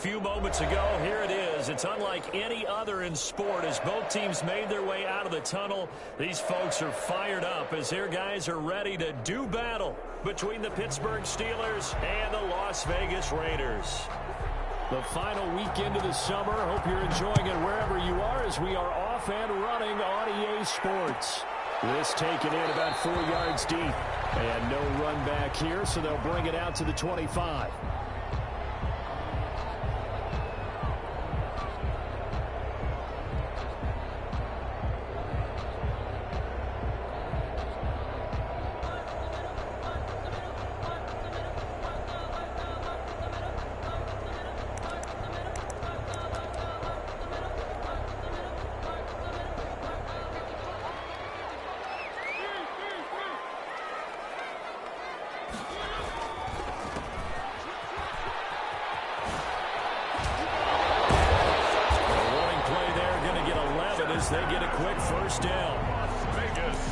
few moments ago. Here it is. It's unlike any other in sport as both teams made their way out of the tunnel. These folks are fired up as their guys are ready to do battle between the Pittsburgh Steelers and the Las Vegas Raiders. The final weekend of the summer. Hope you're enjoying it wherever you are as we are off and running on EA Sports. This taken in about 4 yards deep. And no run back here, so they'll bring it out to the 25. They get a quick first down.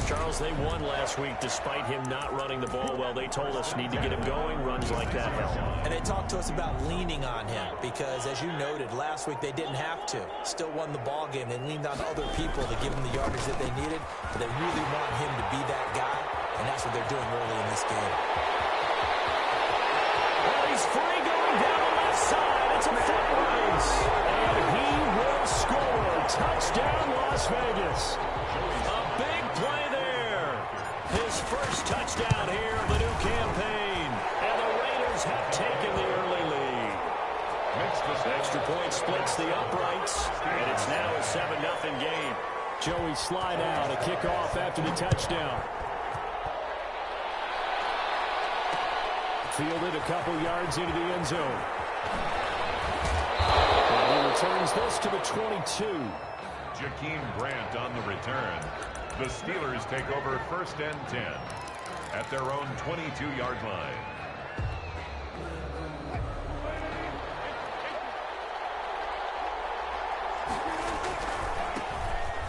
Charles, they won last week despite him not running the ball well. They told us need to get him going. Runs like that help. And they talked to us about leaning on him because, as you noted, last week they didn't have to. Still won the ball game. They leaned on other people to give him the yardage that they needed. But they really want him to be that guy, and that's what they're doing early in this game. Well, he's free going down the left side. It's a foot race. And he will score. Touchdown, Las Vegas. A big play there. His first touchdown here of the new campaign. And the Raiders have taken the early lead. Extra point splits the uprights. And it's now a 7-0 game. Joey slide out, a kickoff after the touchdown. Fielded a couple yards into the end zone. And he returns this to the 22. Jakeem Grant on the return. The Steelers take over 1st and 10 at their own 22-yard line.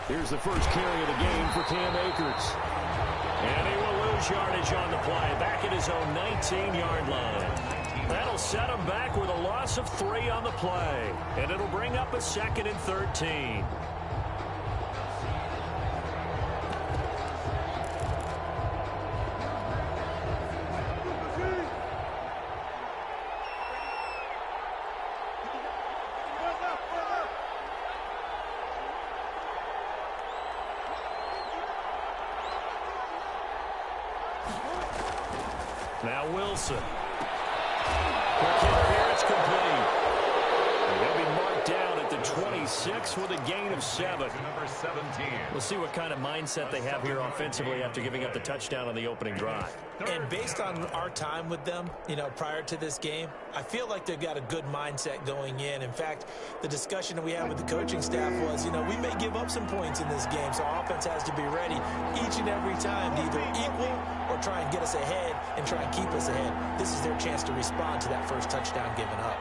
Here's the first carry of the game for Cam Akers. And he will lose yardage on the play, back at his own 19-yard line. That'll set him back with a loss of 3 on the play. And it'll bring up a 2nd and 13. Now Wilson. Quick hit here, it's complete. And he'll be marked down at the 26 with a gain of 7. Number 17. We'll see what kind of mindset they have here offensively after giving up the touchdown on the opening drive. And based on our time with them, prior to this game, I feel like they've got a good mindset going in. In fact, the discussion that we had with the coaching staff was, we may give up some points in this game, so our offense has to be ready each and every time to either equal or try and get us ahead and try and keep us ahead. This is their chance to respond to that first touchdown given up.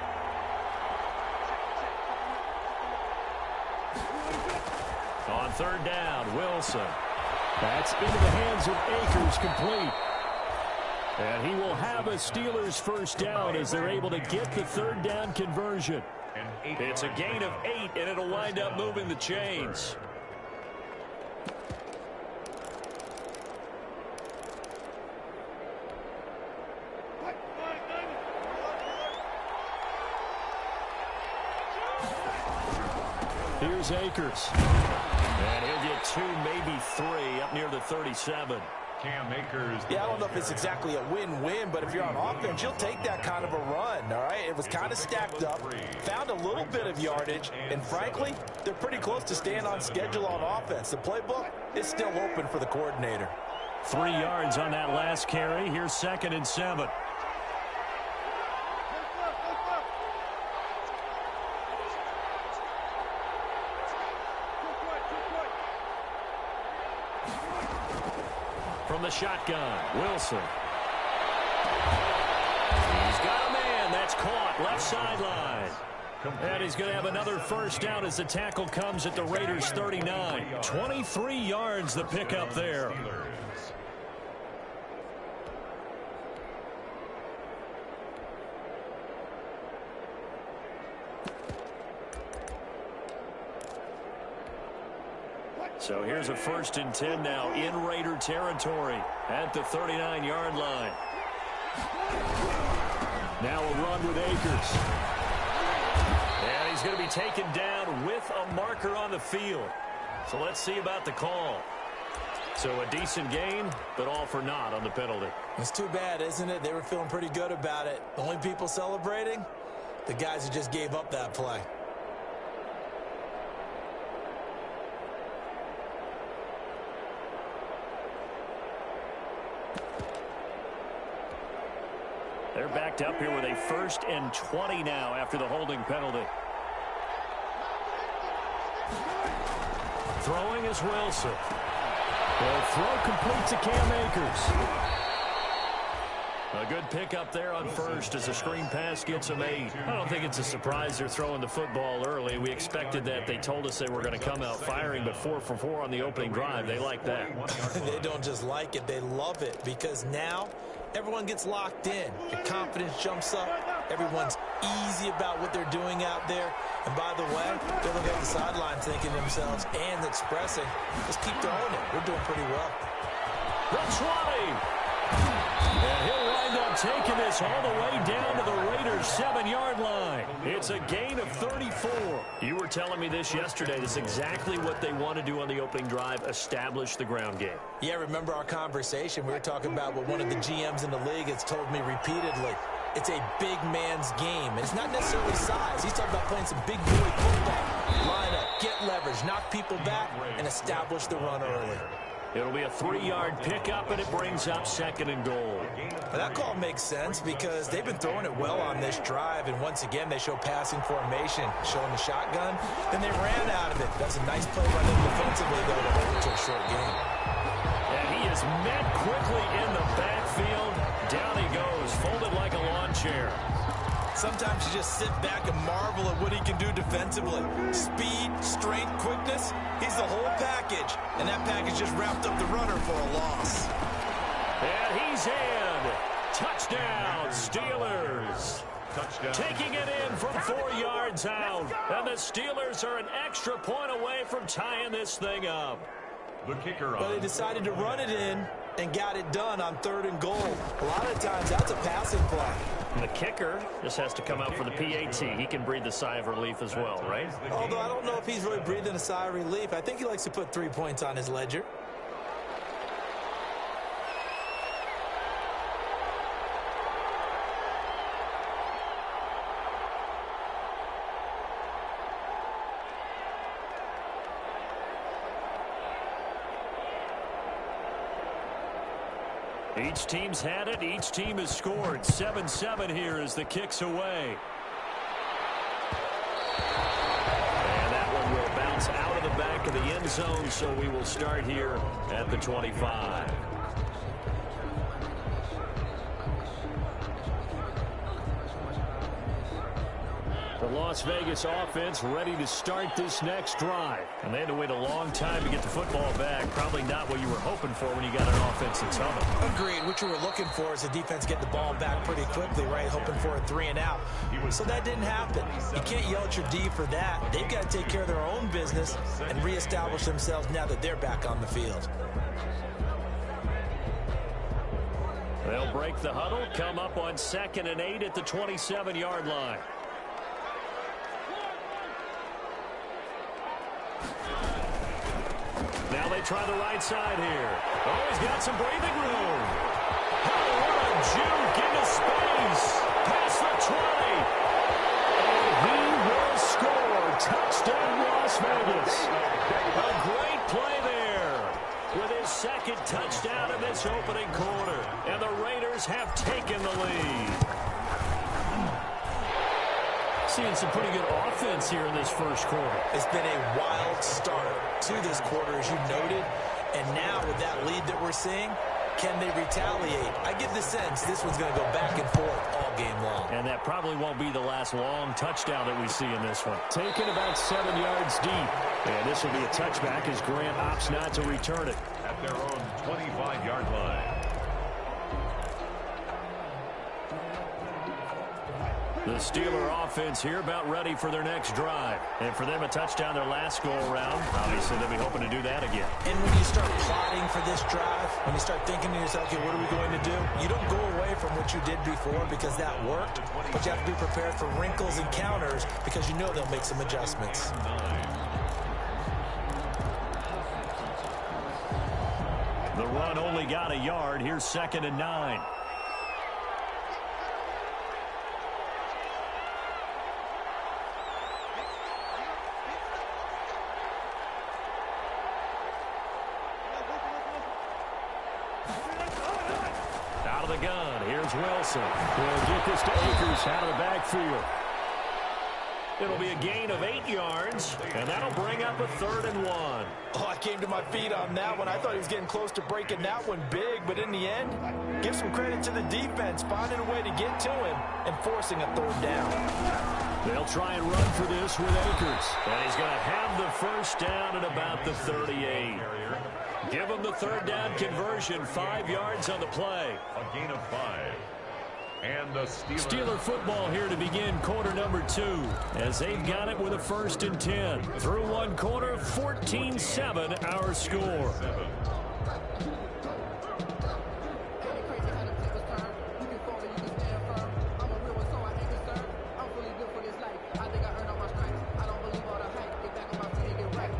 On 3rd down, Wilson. That's into the hands of Akers, complete. And he will have a Steelers first down as they're able to get the 3rd down conversion. It's a gain of 8, and it'll wind up moving the chains. Here's Akers. And he'll get 2, maybe 3 up near the 37. Cam Akers. Yeah, I don't know if it's exactly a win-win, but if you're on offense, you'll take that kind of a run, all right? It was kind of stacked up, found a little bit of yardage, and frankly, they're pretty close to staying on schedule on offense. The playbook is still open for the coordinator. 3 yards on that last carry. Here's 2nd and 7. From the shotgun, Wilson. He's got a man. That's caught. Left sideline. And he's going to have another first down as the tackle comes at the Raiders' 39. 23 yards the pickup there. So here's a 1st and 10 now in Raider territory at the 39-yard line. Now a run with Akers. And he's going to be taken down with a marker on the field. So let's see about the call. So a decent gain, but all for naught on the penalty. It's too bad, isn't it? They were feeling pretty good about it. The only people celebrating, the guys who just gave up that play. They're backed up here with a 1st and 20 now after the holding penalty. Throwing is Wilson. The throw complete to Cam Akers. A good pickup there on 1st as a screen pass gets him 8. I don't think it's a surprise they're throwing the football early. We expected that. They told us they were going to come out firing, but 4 for 4 on the opening drive. They like that. They don't just like it. They love it because now everyone gets locked in. Your confidence jumps up. Everyone's easy about what they're doing out there. And by the way, they're looking at the sideline thinking to themselves and expressing, just keep throwing it. We're doing pretty well. The 20. And he'll wind up taking this all the way down to the Raiders' 7-yard line. It's a gain of 34. You were telling me this yesterday. This is exactly what they want to do on the opening drive, establish the ground game. Yeah, remember our conversation? We were talking about what one of the GMs in the league has told me repeatedly. It's a big man's game. And it's not necessarily size. He's talking about playing some big boy football. Line up, get leverage, knock people back, and establish the run early. It'll be a 3-yard pickup, and it brings up 2nd and goal. Well, that call makes sense because they've been throwing it well on this drive, and once again, they show passing formation, showing the shotgun. Then they ran out of it. That's a nice play by them defensively, though, to hold it to a short game. And he is met quickly in the backfield. Down he goes, folded like a lawn chair. Sometimes you just sit back and marvel at what he can do defensively. Speed, strength, quickness, he's the whole package. And that package just wrapped up the runner for a loss. And he's in. Touchdown, Steelers. Touchdown. Taking it in from 4 yards out. And the Steelers are an extra point away from tying this thing up. The kicker But on. they decided to run it in and got it done on 3rd and goal. A lot of times that's a passing play. And the kicker just has to come out for the PAT. He can breathe the sigh of relief as well, right? Although I don't know if he's really breathing a sigh of relief. I think he likes to put 3 points on his ledger. Each team's had it. Each team has scored. 7-7 here as the kick's away. And that one will bounce out of the back of the end zone, so we will start here at the 25. The Las Vegas offense ready to start this next drive. And they had to wait a long time to get the football back. Probably not what you were hoping for when you got an offensive tunnel. Agreed. What you were looking for is the defense get the ball back pretty quickly, right? Hoping for a 3 and out. So that didn't happen. You can't yell at your D for that. They've got to take care of their own business and reestablish themselves now that they're back on the field. They'll break the huddle, come up on 2nd and 8 at the 27-yard line. Now they try the right side here. Oh, he's got some breathing room. Oh, what a juke into space. Past the 20. And he will score. Touchdown, Las Vegas. A great play there with his 2nd touchdown in this opening quarter. And the Raiders have taken the lead. Seeing some pretty good offense here in this first quarter. It's been a wild start to this quarter, as you noted. And now with that lead that we're seeing, can they retaliate? I get the sense this one's going to go back and forth all game long. And that probably won't be the last long touchdown that we see in this one. Taken about 7 yards deep. And this will be a touchback as Grant opts not to return it. At their own 25-yard line. The Steeler offense here about ready for their next drive. And for them, a touchdown their last go-around. Obviously, they'll be hoping to do that again. And when you start plotting for this drive, when you start thinking to yourself, okay, what are we going to do? You don't go away from what you did before because that worked, but you have to be prepared for wrinkles and counters because you know they'll make some adjustments. The run only got a yard. Here's 2nd and 9. Out of the gun, here's Wilson. We'll get this to Akers out of the backfield. It'll be a gain of 8 yards, and that'll bring up a 3rd and 1. Oh, I came to my feet on that one. I thought he was getting close to breaking that one big, but in the end, give some credit to the defense, finding a way to get to him and forcing a 3rd down. They'll try and run for this with Akers, and he's going to have the 1st down at about the 38. Give him the 3rd down conversion, 5 yards on the play. A gain of 5. And the Steeler football here to begin quarter number 2 as they've got it with a 1st and 10. Through one quarter, 14-7 our score.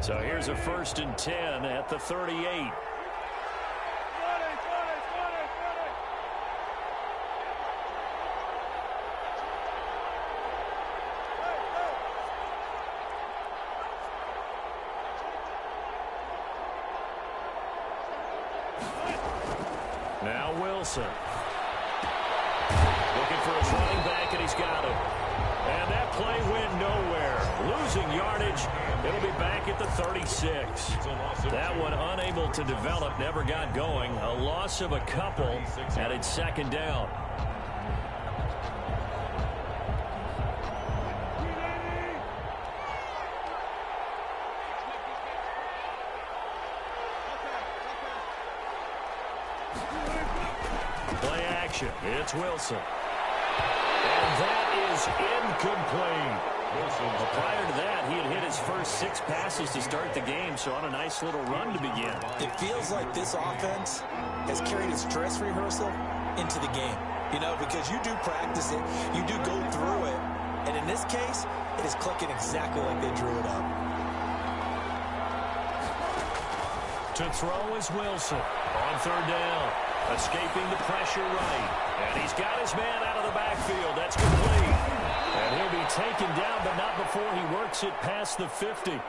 So here's a 1st and 10 at the 38. Now Wilson. Looking for his running back, and he's got him. And that play went nowhere. Losing yardage. It'll be back at the 36. That one unable to develop, never got going. A loss of a couple, and it's 2nd down. Play action. It's Wilson. And that is incomplete. Prior to that, he had hit his first 6 passes to start the game, so on a nice little run to begin. It feels like this offense has carried its dress rehearsal into the game. You know, because you do practice it, you do go through it, and in this case, it is clicking exactly like they drew it up. To throw is Wilson on 3rd down. Escaping the pressure right. And he's got his man out of the backfield. That's complete. And he'll be taken down, but not before he works it past the 50.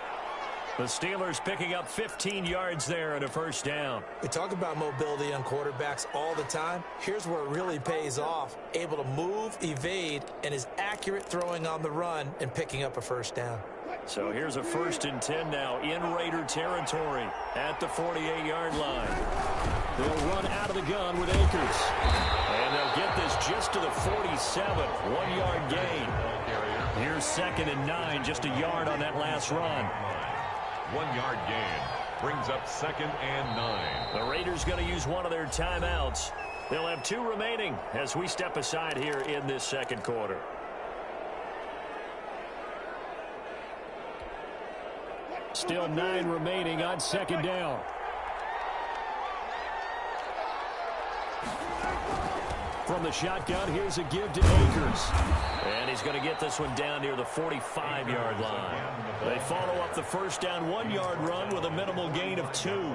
The Steelers picking up 15 yards there and a 1st down. We talk about mobility on quarterbacks all the time. Here's where it really pays off. Able to move, evade, and is accurate throwing on the run and picking up a 1st down. So here's a 1st and 10 now in Raider territory at the 48-yard line. They'll run out of the gun with Akers. And they'll get this just to the 47. 1-yard gain. Here's 2nd and 9, just a yard on that last run. 1-yard gain brings up 2nd and 9. The Raiders going to use one of their timeouts. They'll have 2 remaining as we step aside here in this 2nd quarter. Still 9 remaining on 2nd down. From the shotgun, here's a give to Akers. And he's going to get this one down near the 45-yard line. They follow up the 1st down 1-yard run with a minimal gain of 2.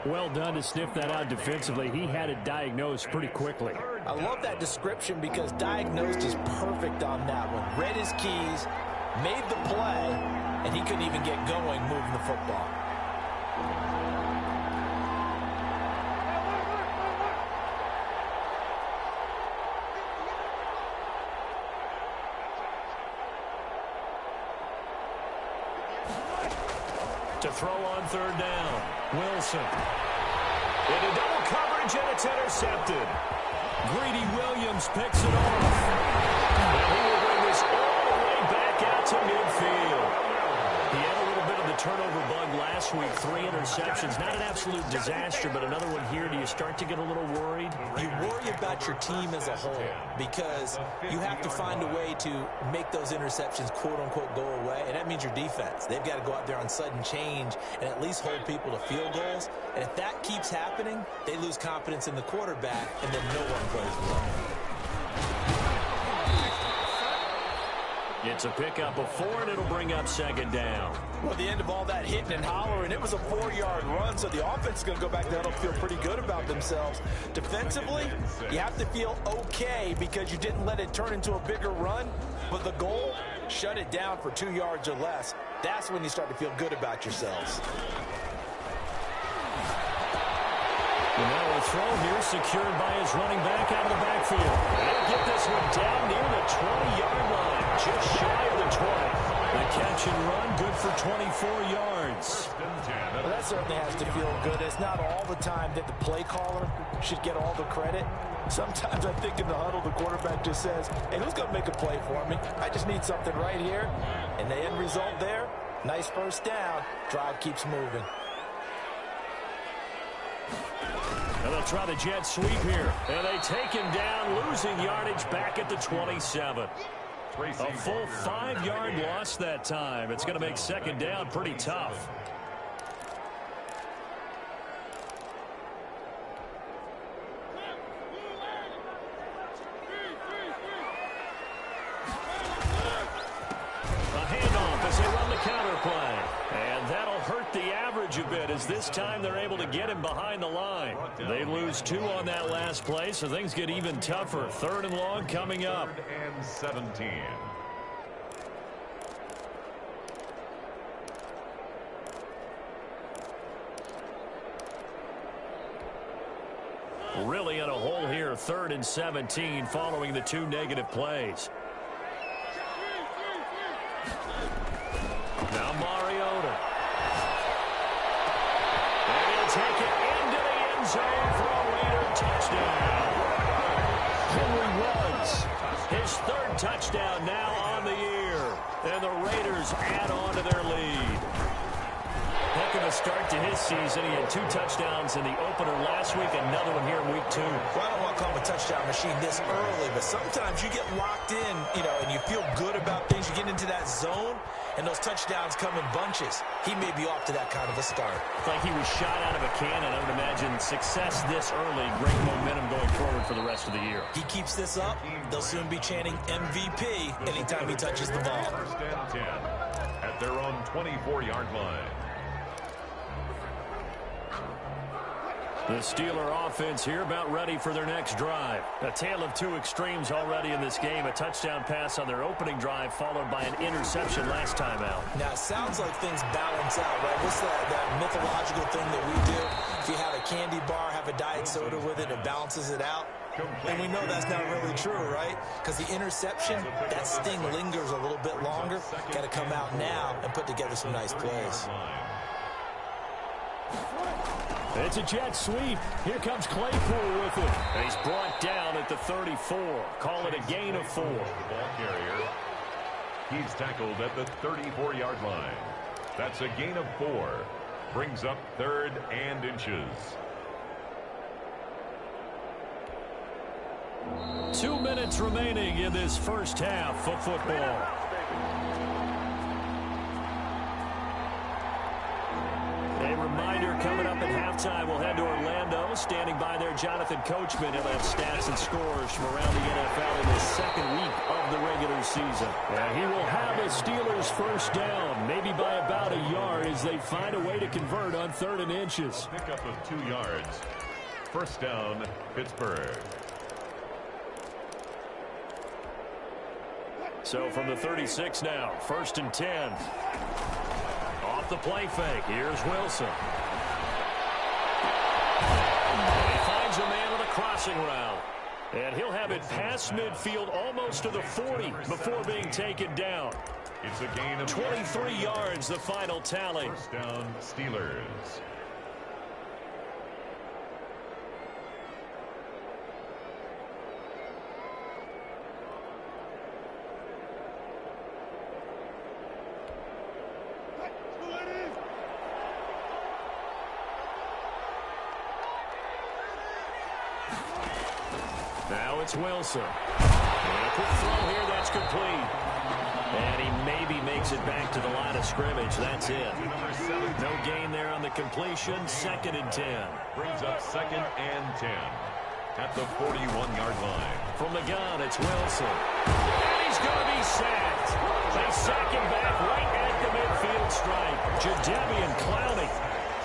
Well done to sniff that out defensively. He had it diagnosed pretty quickly. I love that description because diagnosed is perfect on that one. Read his keys, made the play, and he couldn't even get going moving the football. To throw on 3rd down, Wilson. Into double coverage, and it's intercepted. Greedy Williams picks it off. And he will bring this all the way back out to midfield. He had a little bit of the turnover bug last week, 3 interceptions. Not an absolute disaster, but another one here. Do you start to get a little worried? You worry about your team as a whole because you have to find a way to make those interceptions, quote-unquote, go away, and that means your defense. They've got to go out there on sudden change and at least hold people to field goals, and if that keeps happening, they lose confidence in the quarterback, and then no one plays well. It's a pickup of 4, and it'll bring up 2nd down. Well, at the end of all that hitting and hollering, it was a 4-yard run, so the offense is going to go back there and feel pretty good about themselves. Defensively, you have to feel okay because you didn't let it turn into a bigger run, but the goal, shut it down for 2 yards or less. That's when you start to feel good about yourselves. And now a throw here secured by his running back out of the backfield. They'll get this one down near the 20-yard line, just shy of the 20. The catch and run, good for 24 yards. Well, that certainly has to feel good. It's not all the time that the play caller should get all the credit. Sometimes I think in the huddle, the quarterback just says, hey, who's going to make a play for me? I just need something right here. And the end result there, nice first down. Drive keeps moving. And they'll try the jet sweep here. And they take him down, losing yardage back at the 27. A full 5-yard loss that time. It's going to make 2nd down pretty tough. A handoff as they run the counter play. And that'll hurt the average a bit as this time they're able to get him behind the line. They lose 2 on that last play, so things get even tougher. 3rd and long coming up. 3rd and 17. Really in a hole here, 3rd and 17 following the 2 negative plays. Now Mariota. And he'll take it into the end zone for a Raider touchdown. Henry Ruggs, his 3rd touchdown now on the year. And the Raiders add on to their lead. Heck of a start to his season. He had 2 touchdowns in the opener last week, another one here in week 2. Well, I don't want to call him a touchdown machine this early, but sometimes you get locked in, and you feel good about things. You get into that zone, and those touchdowns come in bunches. He may be off to that kind of a start. It's like he was shot out of a cannon. I would imagine success this early, great momentum going forward for the rest of the year. He keeps this up, they'll soon be chanting MVP anytime he touches the ball. 1st and 10 at their own 24-yard line. The Steeler offense here about ready for their next drive. A tale of 2 extremes already in this game. A touchdown pass on their opening drive followed by an interception last time out. Now, it sounds like things balance out, right? What's that mythological thing that we do? If you have a candy bar, have a diet soda with it, it balances it out. And we know that's not really true, right? Because the interception, that sting lingers a little bit longer. Got to come out now and put together some nice plays. It's a jet sweep. Here comes Claypool with it. And he's brought down at the 34. Call it a gain of 4. The ball carrier. He's tackled at the 34-yard line. That's a gain of 4. Brings up 3rd and inches. 2 minutes remaining in this first half of football. A reminder coming up at halftime, we'll head to Orlando. Standing by there, Jonathan Coachman. He'll have stats and scores from around the NFL in the 2nd week of the regular season. And he will have the Steelers first down, maybe by about a yard as they find a way to convert on 3rd and inches. Pickup of 2 yards. 1st down, Pittsburgh. So from the 36 now, 1st and 10. Off the play fake, here's Wilson. He finds a man with a crossing route. And he'll have it past midfield almost to the 40 before being taken down. It's a gain of 23 yards, the final tally. 1st down, Steelers. it's Wilson. And a quick throw here, that's complete. And he maybe makes it back to the line of scrimmage. That's it. No gain there on the completion. 2nd and 10. Brings up 2nd and 10 at the 41-yard line. From the gun, it's Wilson. And he's going to be sacked. They sack him back right at the midfield stripe. Jadeveon Clowney.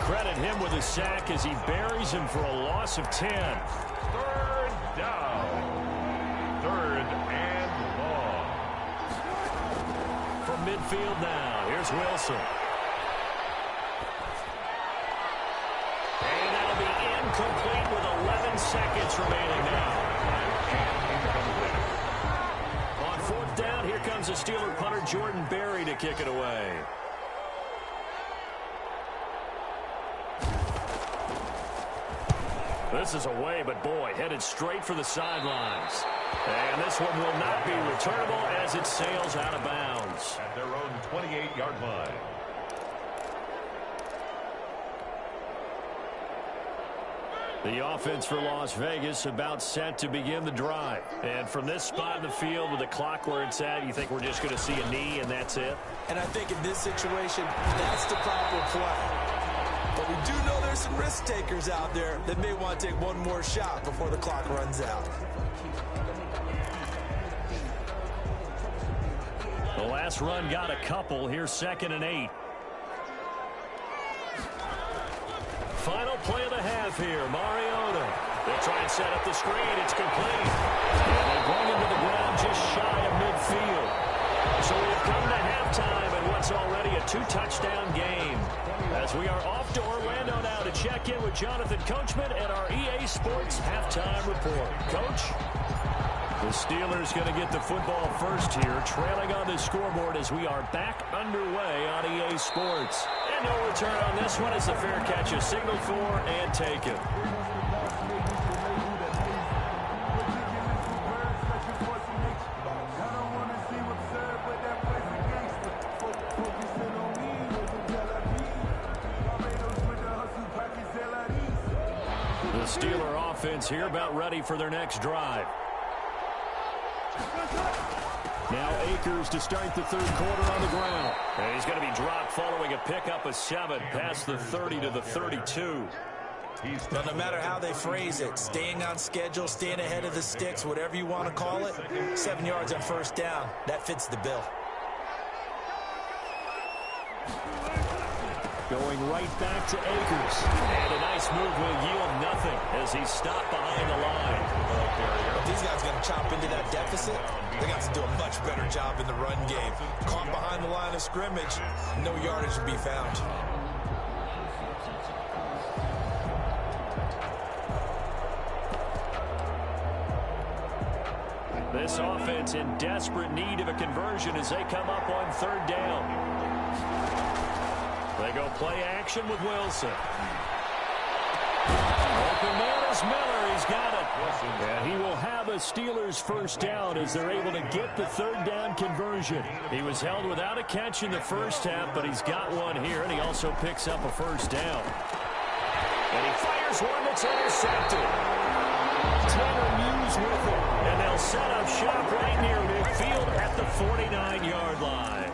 Credit him with a sack as he buries him for a loss of 10. 3rd down. 3rd and long. From midfield now, here's Wilson. And that'll be incomplete with 11 seconds remaining now. On 4th down, here comes the Steeler punter Jordan Berry to kick it away. This is away, but boy, headed straight for the sidelines. And this one will not be returnable as it sails out of bounds. At their own 28-yard line. The offense for Las Vegas about set to begin the drive. And from this spot in the field with the clock where it's at, you think we're just going to see a knee and that's it? And I think in this situation, that's the proper play. But we do know there's some risk takers out there that may want to take one more shot before the clock runs out. The last run got a couple. Here's 2nd and 8. Final play of the half here. Mariota. They'll try and set up the screen. It's complete. And they bring him to the ground just shy of midfield. So we've come to halftime in what's already a 2-touchdown game. As we are off to Orlando now to check in with Jonathan Coachman at our EA Sports Halftime Report. Coach? The Steelers going to get the football first here, trailing on the scoreboard as we are back underway on EA Sports. And no return on this one as the fair catch is signaled for and taken. The Steeler offense here about ready for their next drive. Now Akers to start the 3rd quarter on the ground. And he's going to be dropped following a pickup of 7 past the 30 to the 32. But no matter how they phrase it, staying on schedule, staying ahead of the sticks, whatever you want to call it, 7 yards on 1st down, that fits the bill. Going right back to Akers. And a nice move will yield nothing as he's stopped behind the line. If these guys are going to chop into that deficit, they got to do a much better job in the run game. Caught behind the line of scrimmage, no yardage to be found. This offense in desperate need of a conversion as they come up on 3rd down. They go play action with Wilson. Open man is Miller. He's got it. And he will have a Steelers 1st down as they're able to get the 3rd down conversion. He was held without a catch in the 1st half, but he's got one here, and he also picks up a 1st down. And he fires one that's intercepted. Tanner Muse with it. And they'll set up shop right near midfield at the 49-yard line.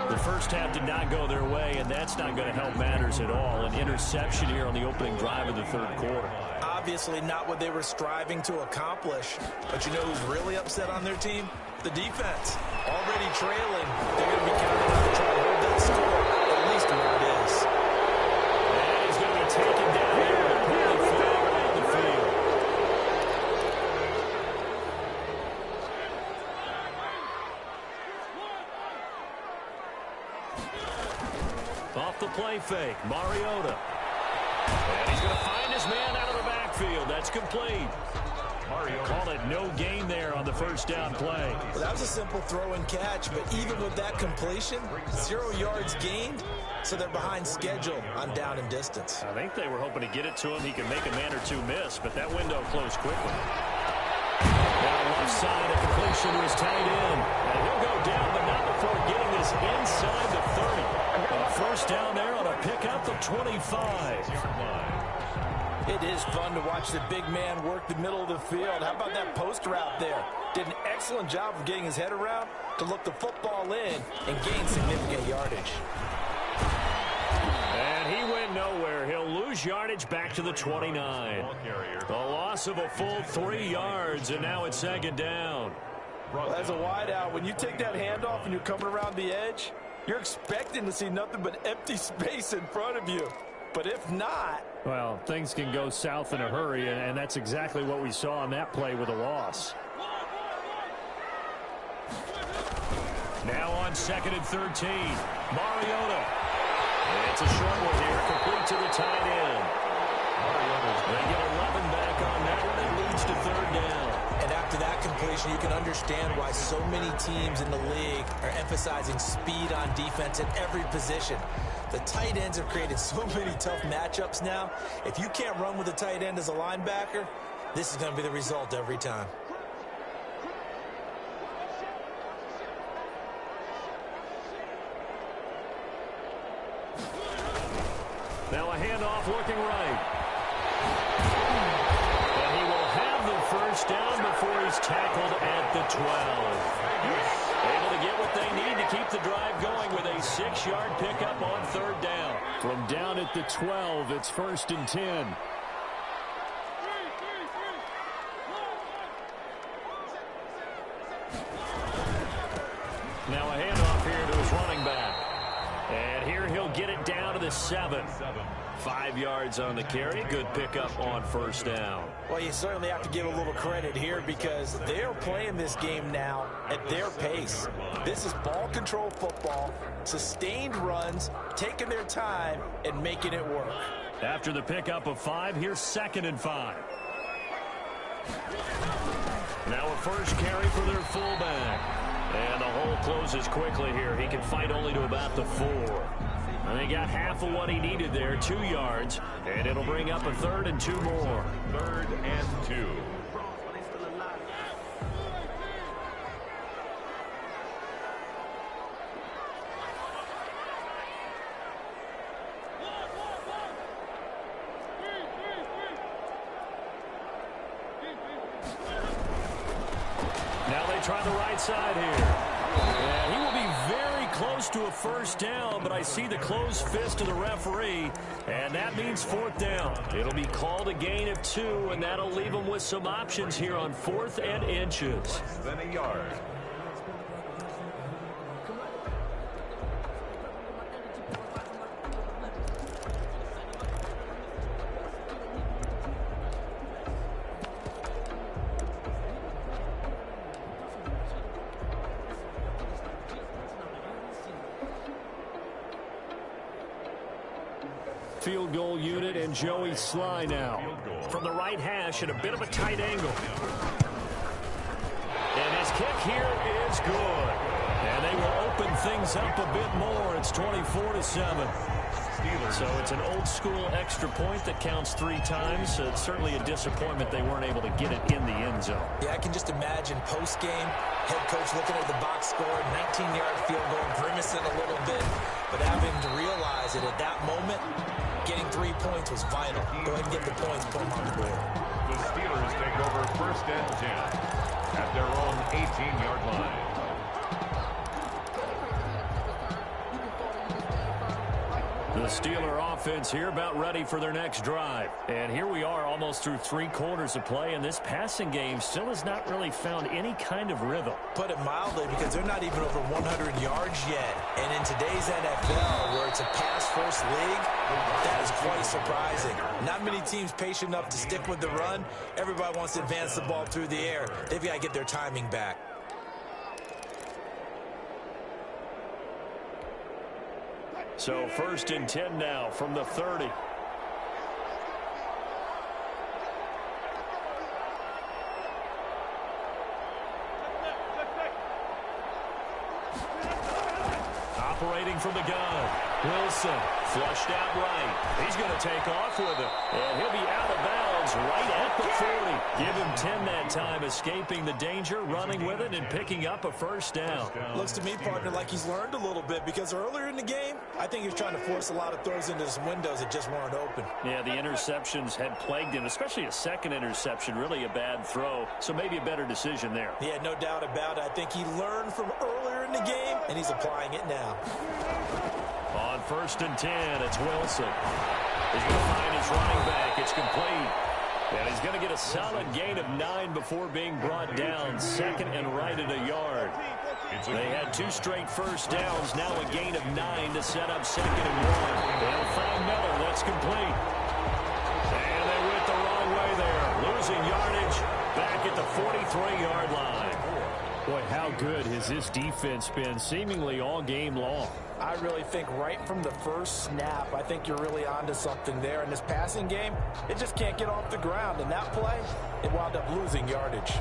The 1st half did not go their way, and that's not going to help matters at all. An interception here on the opening drive of the 3rd quarter. Obviously not what they were striving to accomplish. But you know who's really upset on their team? The defense. Already trailing. They're going to be counting on to try to hold that score, at least where it is. And he's going to be taken down here with a penalty flag around the field. Off the play fake, Mariota. And he's going to find his man out of the backfield. That's complete. Call it no gain there on the 1st down play. Well, that was a simple throw and catch, but even with that completion, 0 yards gained, so they're behind schedule on down and distance. I think they were hoping to get it to him. He could make a man or two miss, but that window closed quickly. Down left side, a completion to his tight end. And he'll go down, but not before getting this inside the 30. A 1st down there on a pickup of 25. It is fun to watch the big man work the middle of the field. How about that post route there? Did an excellent job of getting his head around to look the football in and gain significant yardage. And he went nowhere. He'll lose yardage back to the 29. A loss of a full 3 yards, and now it's second down. Well, as a wideout, when you take that handoff and you're coming around the edge, you're expecting to see nothing but empty space in front of you. But if not... Well, things can go south in a hurry, and that's exactly what we saw on that play with a loss. Now on 2nd and 13. Mariota. It's a short one here, complete to the tight end. They get 11 back on that one. It leads to 3rd down. And after that completion, you can understand why so many teams in the league are emphasizing speed on defense at every position. The tight ends have created so many tough matchups now. If you can't run with a tight end as a linebacker, this is going to be the result every time. Now a handoff looking right. And he will have the first down before he's tackled at the 12. Able to get what they need to keep the drive going with a 6-yard pickup on 3rd down. From down at the 12, it's 1st and 10. Now a handoff here to his running back. And here he'll get it down to the 7. 5 yards on the carry. Good pickup on 1st down. Well, you certainly have to give a little credit here because they're playing this game now at their pace. This is ball control football, sustained runs, taking their time, and making it work. After the pickup of 5, here's 2nd and 5. Now a first carry for their fullback. And the hole closes quickly here. He can fight only to about the 4. And he got half of what he needed there, 2 yards. And it'll bring up a 3rd and 2 more. 3rd and 2. Now they try the right side here. And he will be very close to a first down, but I see the closed fist of the referee, and that means 4th down. It'll be called a gain of 2, and that'll leave them with some options here on 4th and inches. Then a yard. Field goal unit and Joey Sly now. From the right hash at a bit of a tight angle. And his kick here is good. And they will open things up a bit more. It's 24-7. So it's an old-school extra point that counts 3 times. So it's certainly a disappointment they weren't able to get it in the end zone. Yeah, I can just imagine post-game, head coach looking at the box score, 19-yard field goal, grimacing a little bit, but having to realize that at that moment, getting 3 points was vital. Go ahead and get the points, put them on the board. The Steelers take over 1st and 10 at their own 18-yard line. The Steeler offense here about ready for their next drive. And here we are almost through 3 quarters of play, and this passing game still has not really found any kind of rhythm. Put it mildly, because they're not even over 100 yards yet. And in today's NFL, where it's a pass-first league, that is quite surprising. Not many teams patient enough to stick with the run. Everybody wants to advance the ball through the air. They've got to get their timing back. So 1st and 10 now from the 30. Operating from the gun. Wilson flushed out right. He's going to take off with it. And he'll be out of bounds yards right at the 40. Give him 10 that time, escaping the danger, running with it, and picking up a first down. Looks to me, partner, like he's learned a little bit, because earlier in the game, I think he was trying to force a lot of throws into some windows that just weren't open. Yeah, the interceptions had plagued him, especially a second interception, really a bad throw. So maybe a better decision there. Yeah, no doubt about it. I think he learned from earlier in the game, and he's applying it now. On 1st and 10, it's Wilson. He's going to find his running back. It's complete. And he's going to get a solid gain of 9 before being brought down. 2nd and right at a yard. They had 2 straight first downs. Now a gain of 9 to set up 2nd and 1. They'll find Miller. That's complete. And they went the wrong way there. Losing yardage back at the 43-yard line. Boy, how good has this defense been seemingly all game long? I really think right from the first snap, I think you're really onto something there. In this passing game, it just can't get off the ground. And that play, it wound up losing yardage.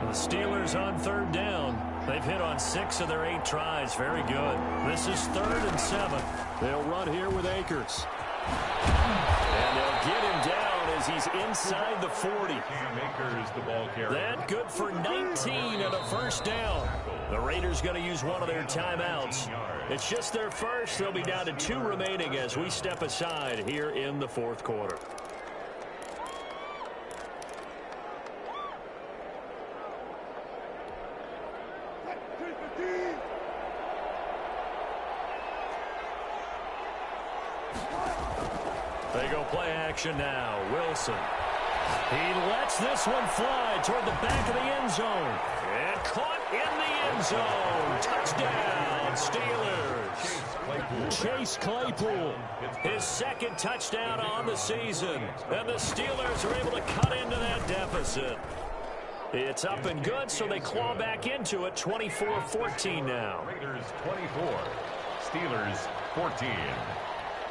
The Steelers on 3rd down. They've hit on 6 of their 8 tries. Very good. This is 3rd and 7. They'll run here with Akers. And they'll get him down as he's inside the 40. Akers, the ball carrier. That good for 19 and a first down. The Raiders going to use one of their timeouts. It's just their first. They'll be down to 2 remaining as we step aside here in the 4th quarter. They go play action now. Wilson. He lets this one fly toward the back of the end zone. And caught in the end zone. Touchdown, Steelers. Chase Claypool. His 2nd touchdown on the season. And the Steelers are able to cut into that deficit. It's up and good, so they claw back into it. 24-14 now. Raiders 24. Steelers 14.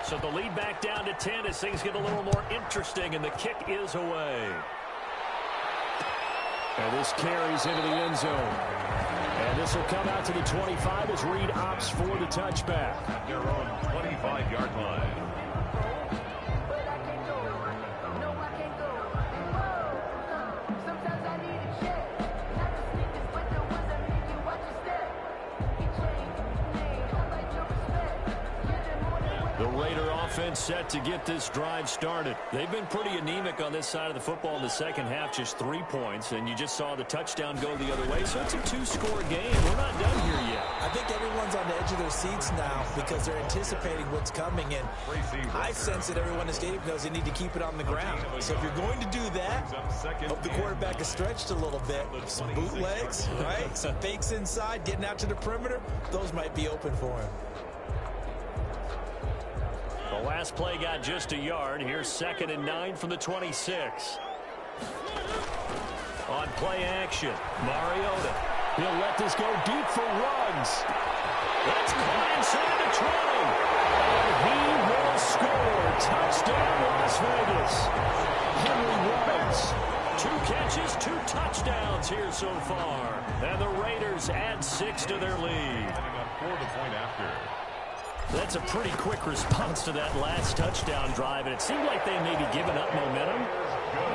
So the lead back down to 10 as things get a little more interesting, and the kick is away. And this carries into the end zone. And this will come out to the 25 as Reed opts for the touchback. At their own 25-yard line. The Raider offense set to get this drive started. They've been pretty anemic on this side of the football in the second half, just 3 points, and you just saw the touchdown go the other way, so it's a 2-score game. We're not done here yet. I think everyone's on the edge of their seats now because they're anticipating what's coming, and I sense that everyone in the stadium knows they need to keep it on the ground. So if you're going to do that, hope the quarterback is stretched a little bit. Some bootlegs, right? Some fakes inside, getting out to the perimeter. Those might be open for him. The last play got just a yard. Here's 2nd and 9 from the 26. On play action, Mariota. He'll let this go deep for Ruggs. That's caught inside the 20. And he will score. Touchdown, Las Vegas. Henry Ruggs. 2 catches, 2 touchdowns here so far. And the Raiders add 6 to their lead. For the point after. That's a pretty quick response to that last touchdown drive, and it seemed like they may be giving up momentum.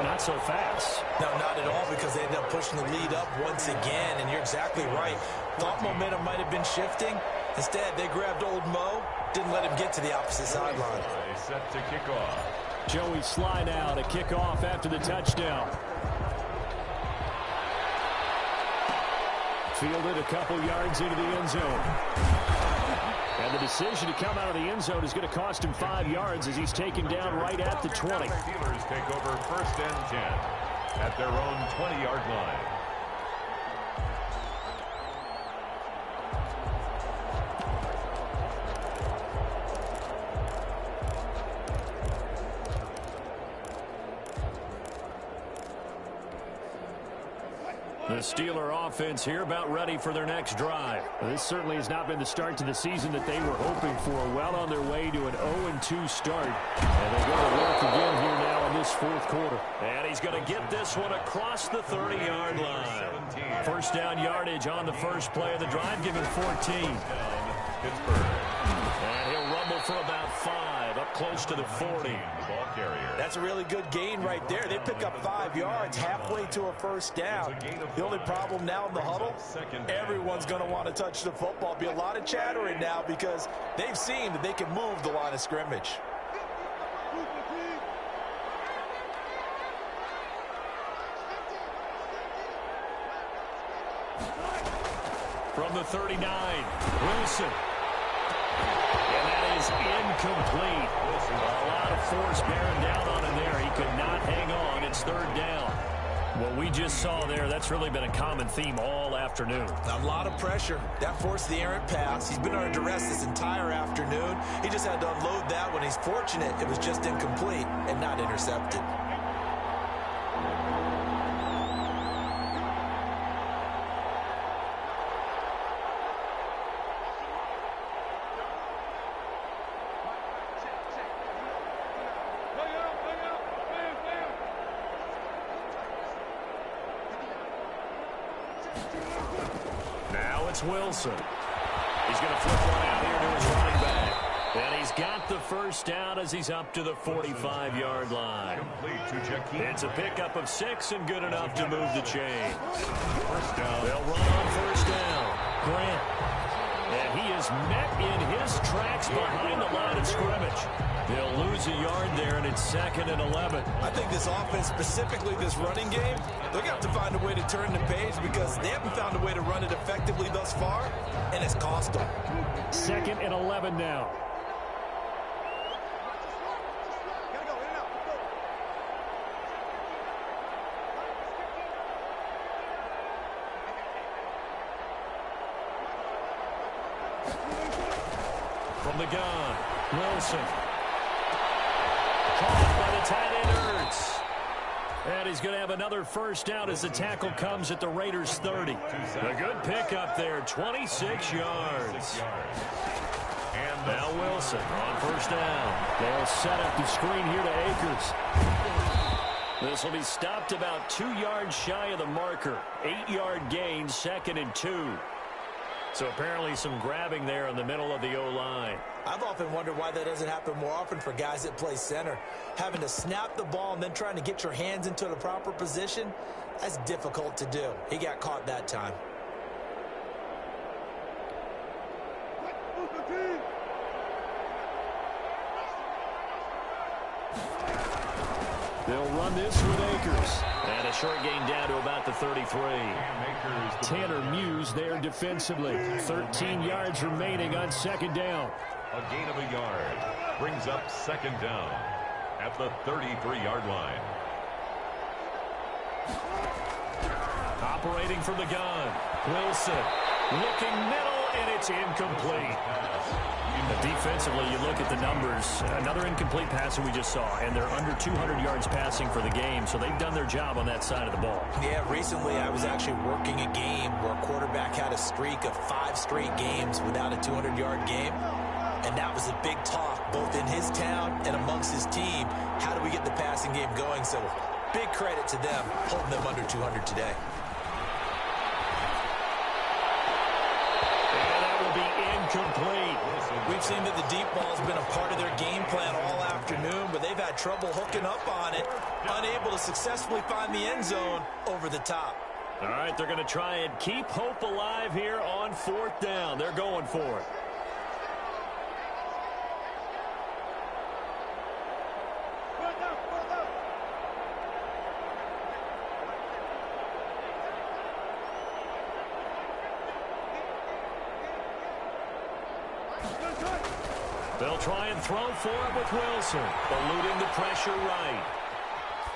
Not so fast. No, not at all, because they ended up pushing the lead up once again, and you're exactly right. Thought momentum might have been shifting. Instead, they grabbed old Mo, didn't let him get to the opposite sideline. They set to kick off. Joey Sly now to kick off after the touchdown. Fielded a couple yards into the end zone. And the decision to come out of the end zone is going to cost him 5 yards as he's taken down right at the 20. Steelers take over 1st and 10 at their own 20-yard line. The Steeler offense here about ready for their next drive. This certainly has not been the start to the season that they were hoping for. Well on their way to an 0-2 start. And they go to work again here now in this 4th quarter. And he's going to get this one across the 30-yard line. First down yardage on the first play of the drive, given 14. Pittsburgh. And he'll rumble for about 5, up close to the 40. The ball carrier. That's a really good gain right there. They pick up 5 yards halfway to a first down. The only problem now in the huddle, everyone's going to want to touch the football. Be a lot of chattering now because they've seen that they can move the line of scrimmage. From the 39, Wilson. And that is incomplete. A lot of force bearing down on him there. He could not hang on. It's 3rd down. What we just saw there, that's really been a common theme all afternoon. A lot of pressure. That forced the errant pass. He's been under duress this entire afternoon. He just had to unload that one. He's fortunate it was just incomplete and not intercepted. Wilson. He's going to flip one out here to his running back. And he's got the first down as he's up to the 45-yard line. It's a pickup of 6 and good enough to move the chain. First down. They'll run on first down. Grant. And he is met in his tracks behind the line of scrimmage. They'll lose a yard there, and it's 2nd and 11. I think this offense, specifically this running game, they're going to have to find a way to turn the page because they haven't found a way to run it effectively thus far, and it's cost them. 2nd and 11 now. From the gun, Wilson. Caught by the tight end, Ertz. And he's going to have another first down as the tackle comes at the Raiders' 30. A good pickup there, 26 yards. And Now Wilson on first down. They'll set up the screen here to Akers. This will be stopped about 2 yards shy of the marker. 8-yard gain, 2nd and 2. So apparently some grabbing there in the middle of the O-line. I've often wondered why that doesn't happen more often for guys that play center. Having to snap the ball and then trying to get your hands into the proper position, that's difficult to do. He got caught that time. They'll run this with Akers. And a short gain down to about the 33. Tanner Muse there defensively. 13 yards remaining on 2nd down. a gain of a yard. Brings up 2nd down at the 33-yard line. Operating from the gun. Wilson looking middle, and it's incomplete. Defensively, you look at the numbers. Another incomplete pass that we just saw, and they're under 200 yards passing for the game, so they've done their job on that side of the ball. Yeah, recently I was actually working a game where a quarterback had a streak of 5 straight games without a 200-yard game, and that was a big talk both in his town and amongst his team. How do we get the passing game going? So big credit to them holding them under 200 today. And that will be incomplete. We've seen that the deep ball has been a part of their game plan all afternoon, but they've had trouble hooking up on it, unable to successfully find the end zone over the top. All right, they're going to try and keep hope alive here on 4th down. They're going for it. They'll try and throw for it with Wilson, eluding the pressure right.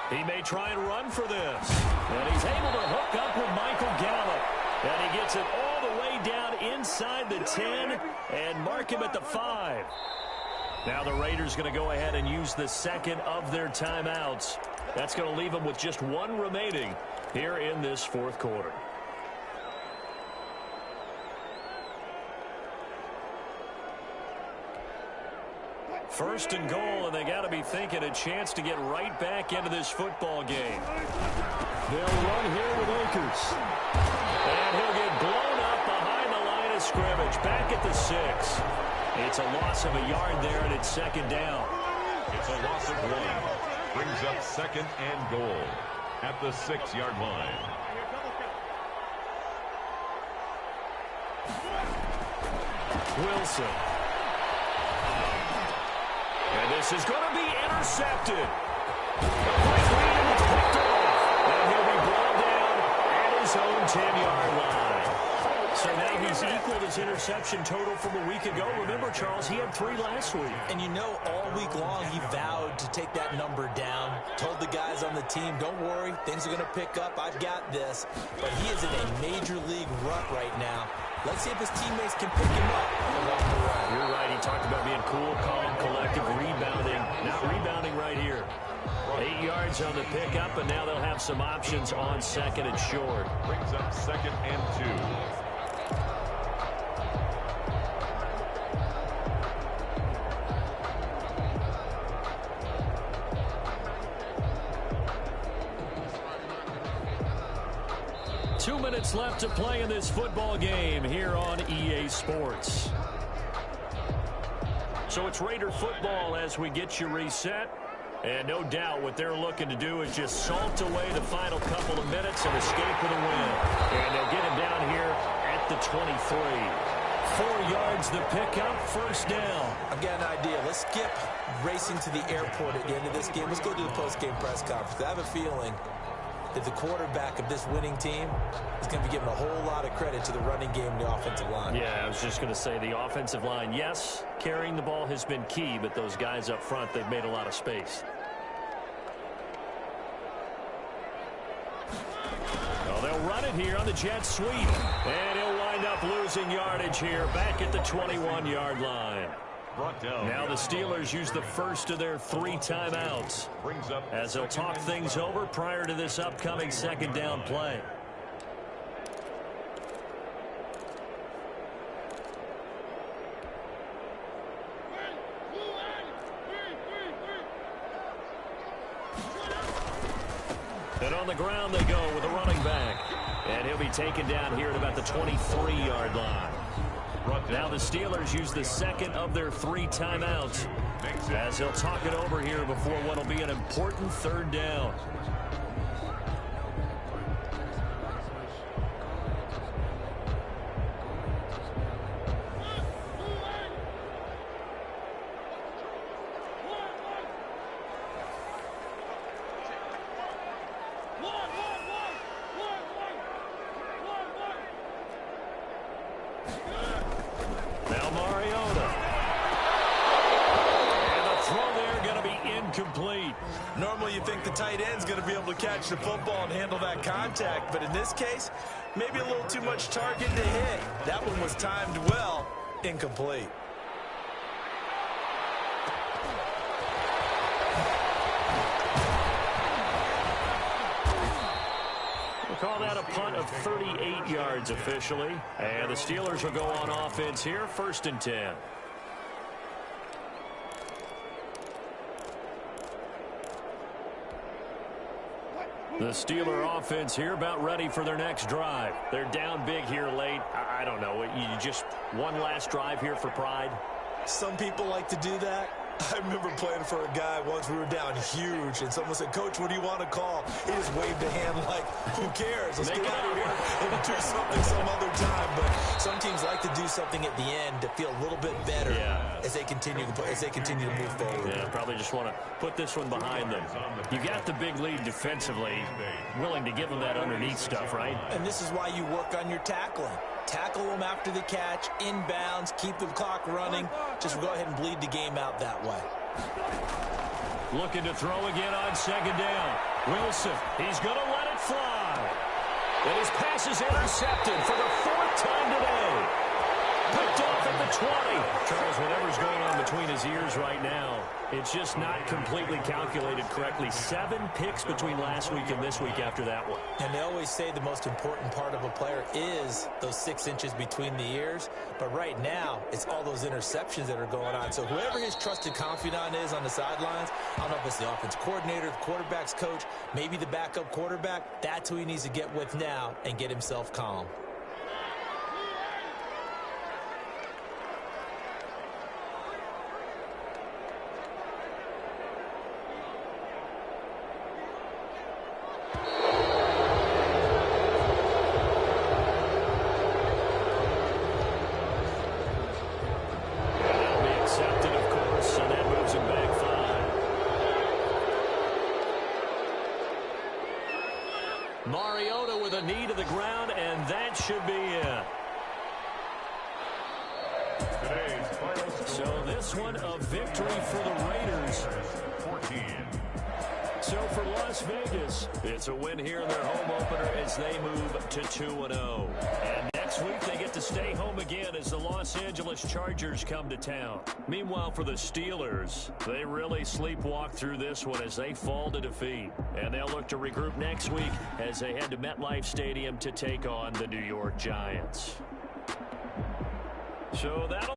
He may try and run for this. And he's able to hook up with Michael Gallup. And he gets it all the way down inside the 10 and mark him at the 5. Now the Raiders going to go ahead and use the second of their timeouts. That's going to leave them with just 1 remaining here in this 4th quarter. First and goal, and they got to be thinking a chance to get right back into this football game. They'll run here with Akers. And he'll get blown up behind the line of scrimmage. coverage back at the 6. It's a loss of a yard there, and it's second down. It's a loss of 1. Brings up second and goal at the 6-yard line. Wilson. And this is going to be intercepted. A quick lead, and it's picked off. And he'll be brought down at his own 10-yard line. So now he's equaled his interception total from a week ago. Remember, Charles, he had 3 last week. And you know, all week long he vowed to take that number down. Told the guys on the team, don't worry, things are going to pick up. I've got this. But he is in a major league rut right now. Let's see if his teammates can pick him up along the way. You're right. He talked about being cool, calm, collective, rebounding. Not rebounding right here. 8 yards on the pickup, and now they'll have some options on second and short. Brings up second and 2. 2 minutes left to play in this football game here on EA Sports. So it's Raider football as we get you reset. And no doubt what they're looking to do is just salt away the final couple of minutes and escape with a win. And they'll get him down here at the 23. 4 yards the pickup, first down. I've got an idea. Let's skip racing to the airport at the end of this game. Let's go to the post-game press conference. I have a feeling that the quarterback of this winning team is going to be given a whole lot of credit to the running game and the offensive line. Yeah, I was just going to say the offensive line, yes, carrying the ball has been key, but those guys up front, they've made a lot of space. Well, they'll run it here on the jet sweep, and he'll wind up losing yardage here back at the 21-yard line. Now the Steelers use the first of their 3 timeouts as they'll talk things over prior to this upcoming second down play. And on the ground they go with a running back. And he'll be taken down here at about the 23-yard line. Now the Steelers use the second of their 3 timeouts as they'll talk it over here before what will be an important third down. Catch the football and handle that contact, but in this case, maybe a little too much target to hit. That one was timed well, incomplete. We'll call that a punt of 38 yards officially, and the Steelers will go on offense here, 1st and 10. The Steeler offense here about ready for their next drive. They're down big here late. I don't know. You just one last drive here for pride? Some people like to do that. I remember playing for a guy once. We were down huge, and someone said, "Coach, what do you want to call?" He just waved a hand like, "Who cares? Let's get out of here and do something some other time." But some teams like to do something at the end to feel a little bit better as they continue to move forward. Yeah, probably just want to put this one behind them. You got the big lead defensively, willing to give them that underneath stuff, right? And this is why you work on your tackling. Tackle them after the catch, inbounds, keep the clock running. Just go ahead and bleed the game out that way. Looking to throw again on second down. Wilson, he's going to let it fly. And his pass is intercepted for the 4th time today. Picked off at the 20. Charles, whatever's going on between his ears right now, it's just not completely calculated correctly. 7 picks between last week and this week after that one. And they always say the most important part of a player is those 6 inches between the ears. But right now, it's all those interceptions that are going on. So whoever his trusted confidant is on the sidelines, I don't know if it's the offense coordinator, the quarterback's coach, maybe the backup quarterback, that's who he needs to get with now and get himself calm. knee to the ground, and that should be it. Today's final score. So this one, a victory for the Raiders. 14. So for Las Vegas, it's a win here in their home opener as they move to 2-0. And next week they get to stay home again as the Los Angeles Chargers come to town. Meanwhile, for the Steelers, they really sleepwalk through this one as they fall to defeat. And they'll look to regroup next week as they head to MetLife Stadium to take on the New York Giants. So that'll